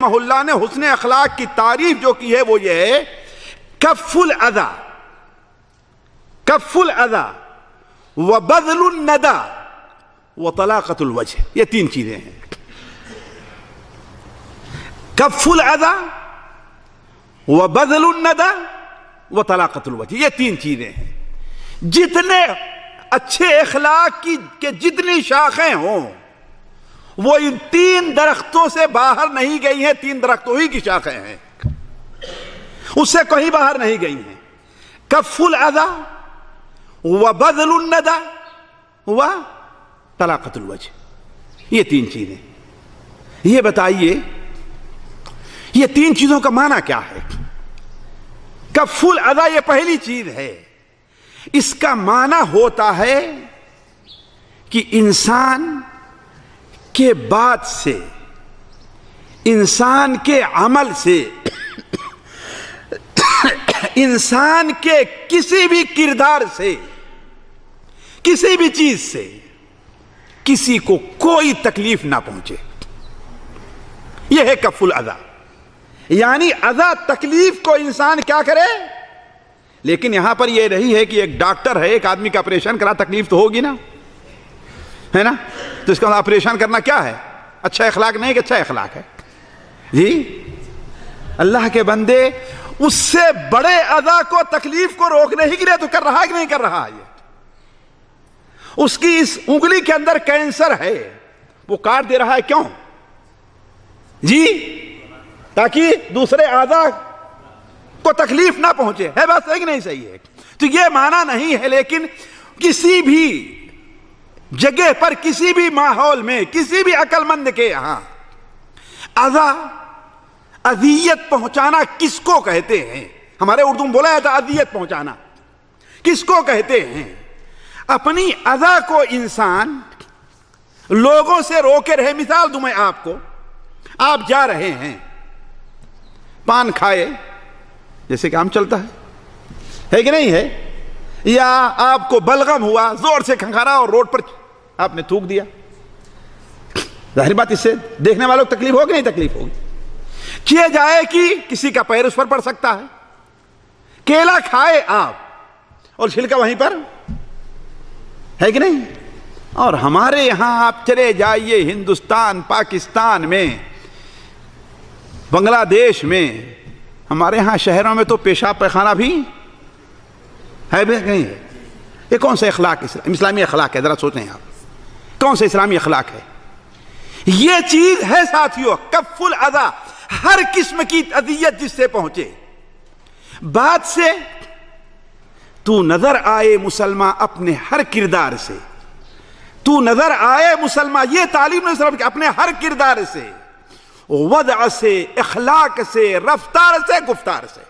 رحمہ اللہ نے حسن اخلاق کی تعریف جو کی ہے وہ یہ ہے کف الاذی وبذل الندی وطلاقۃ الوجہ. یہ تین چیزیں ہیں. کف الاذی وبذل الندی وطلاقۃ الوجہ. یہ تین چیزیں ہیں. جتنے اچھے اخلاق کی کہ جتنی شاخیں ہوں وہ ان تین درختوں سے باہر نہیں گئی ہیں. تین درختوں ہی کی شاخیں ہیں, اس سے کہیں باہر نہیں گئی ہیں. کف الاذی وبذل الندی وطلاقۃ الوجہ. یہ تین چیزیں. یہ بتائیے یہ تین چیزوں کا معنی کیا ہے؟ کف الاذی یہ پہلی چیز ہے. اس کا معنی ہوتا ہے کہ انسان کے بات سے, انسان کے عمل سے, انسان کے کسی بھی کردار سے, کسی بھی چیز سے کسی کو کوئی تکلیف نہ پہنچے. یہ ہے کف الاذی. یعنی اذی تکلیف کو انسان کیا کرے. لیکن یہاں پر یہ نہیں ہے کہ ایک ڈاکٹر ہے, ایک آدمی کا آپریشن کرا, تکلیف تو ہوگی نا, ہے نا. تو اس کا آپریشن کرنا کیا ہے؟ اچھا اخلاق نہیں کہ اچھا اخلاق ہے جی. اللہ کے بندے اس سے بڑے اذی کو, تکلیف کو روکنے ہی کے لیے تو کر رہا ہے کہ نہیں کر رہا ہے. اس کی اس انگلی کے اندر کینسر ہے, وہ کاٹ دے رہا ہے. کیوں جی؟ تاکہ دوسرے اعضاء کو تکلیف نہ پہنچے. ہے بات صحیح کہ نہیں صحیح ہے؟ تو یہ معنی نہیں ہے. لیکن کسی بھی جگہ پر, کسی بھی ماحول میں, کسی بھی عقل مند کے یہاں اذیت پہنچانا کس کو کہتے ہیں؟ ہمارے اردو میں بولا جاتا ہے اذیت پہنچانا. کس کو کہتے ہیں؟ اپنی اذی کو انسان لوگوں سے روکے رہے. مثال دوں میں آپ کو. آپ جا رہے ہیں, پان کھائے, جیسے کہ عام چلتا ہے کہ نہیں ہے, یا آپ کو بلغم ہوا, زور سے کھنکھارا اور روڈ پر آپ نے تھوک دیا. ظاہر بات اس سے دیکھنے والوں کو تکلیف ہوگی نہیں تکلیف ہوگی. کیے جائے کہ کسی کا پیر اس پر پڑ سکتا ہے. کیلا کھائے آپ اور چھلکا وہیں پر ہے کہ نہیں. اور ہمارے یہاں آپ چلے جائیے ہندوستان, پاکستان میں, بنگلہ دیش میں, ہمارے ہاں شہروں میں تو پیشاب پیخانہ بھی ہے بھی نہیں ہے. یہ کون سا اخلاق اسلامی اخلاق ہے؟ ذرا سوچیں آپ, کون سا اسلامی اخلاق ہے؟ یہ چیز ہے ساتھیوں کف الاذی. ہر قسم کی اذیت جس سے پہنچے, بات سے تو نظر آئے مسلمان اپنے ہر کردار سے, تو نظر آئے مسلمان, یہ تعلیم نے صرف اپنے ہر کردار سے, وضع سے, اخلاق سے, رفتار سے, گفتار سے.